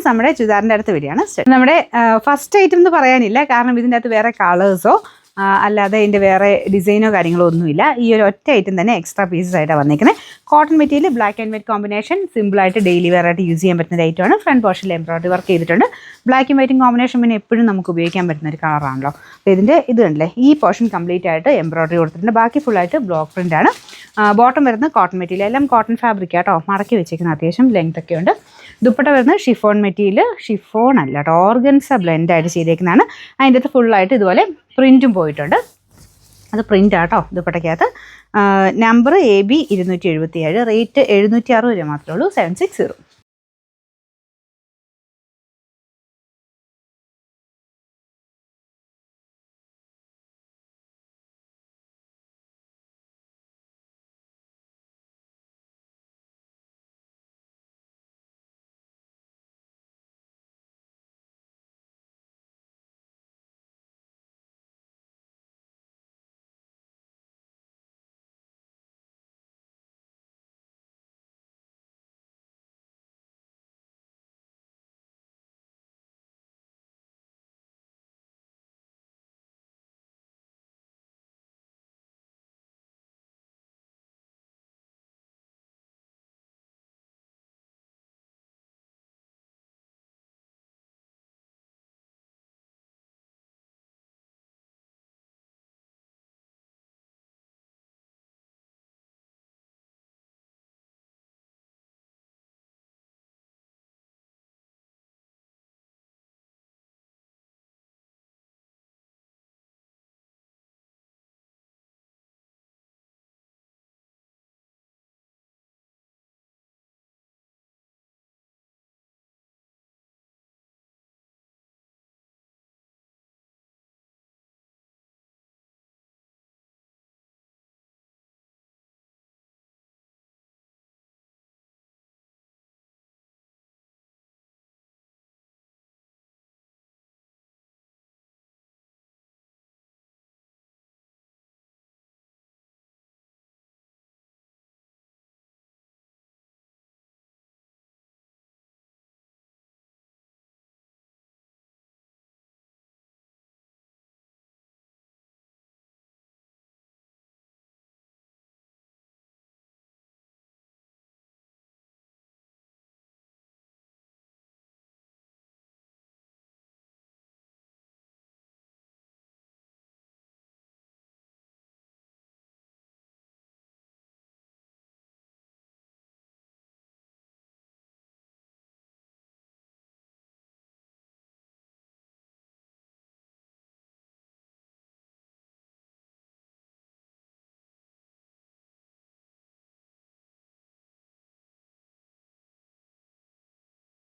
നമ്മുടെ ചുരിദാറിൻ്റെ അടുത്ത് വരികയാണ്. നമ്മുടെ ഫസ്റ്റ് ഐറ്റം എന്ന് പറയാനില്ല, കാരണം ഇതിൻ്റെ അകത്ത് വേറെ കളേഴ്സോ അല്ലാതെ ഇതിൻ്റെ വേറെ ഡിസൈനോ കാര്യങ്ങളോ ഒന്നുമില്ല. ഈ ഒരു ഒറ്റ ഐറ്റം തന്നെ എക്സ്ട്രാ പീസസ് ആയിട്ടാണ് വന്നിരിക്കുന്നത്. Cotton material, black and white combination, സിമ്പിളായിട്ട് ഡെയിലി വെയർ ആയിട്ട് യൂസ് ചെയ്യാൻ പറ്റുന്ന ഐറ്റമാണ്. ഫ്രണ്ട് പോർഷനിൽ എംബ്രോയിഡറി വർക്ക് ചെയ്തിട്ടുണ്ട്. ബ്ലാക്കും വൈറ്റും കോമ്പിനേഷൻ പിന്നെ എപ്പോഴും നമുക്ക് ഉപയോഗിക്കാൻ പറ്റുന്ന ഒരു കളറാണല്ലോ. അപ്പോൾ ഇതിൻ്റെ ഇത് കണ്ടില്ലേ, ഈ പോർഷൻ കംപ്ലീറ്റ് ആയിട്ട് എംബ്രോയിഡറി കൊടുത്തിട്ടുണ്ട്. ബാക്കി ഫുള്ളായിട്ട് ബ്ലോക്ക് പ്രിൻ്റാണ്. ബോട്ടം വരുന്നത് കോട്ടൺ മെറ്റീരിയൽ, എല്ലാം കോട്ടൺ ഫാബ്രിക് കേട്ടോ, മടക്കി വെച്ചിരിക്കുന്ന അത്യാവശ്യം ലെങ്ത് ഒക്കെ ഉണ്ട്. ദുപ്പട്ട വരുന്നത് ഷിഫോൺ മെറ്റീരിയൽ, ഷിഫോൺ അല്ല കേട്ടോ, ഓർഗൻസ ബ്ലെൻഡായിട്ട് ചെയ്തേക്കുന്നതാണ്. അതിൻ്റെ അകത്ത് ഫുള്ളായിട്ട് ഇതുപോലെ പ്രിൻറ്റും പോയിട്ടുണ്ട്. അത് പ്രിൻ്റ് ആട്ടോ ദുപ്പട്ടയ്ക്കകത്ത്. നമ്പർ AB 277, റേറ്റ് 760 രൂപ മാത്രമേ ഉള്ളൂ. 760.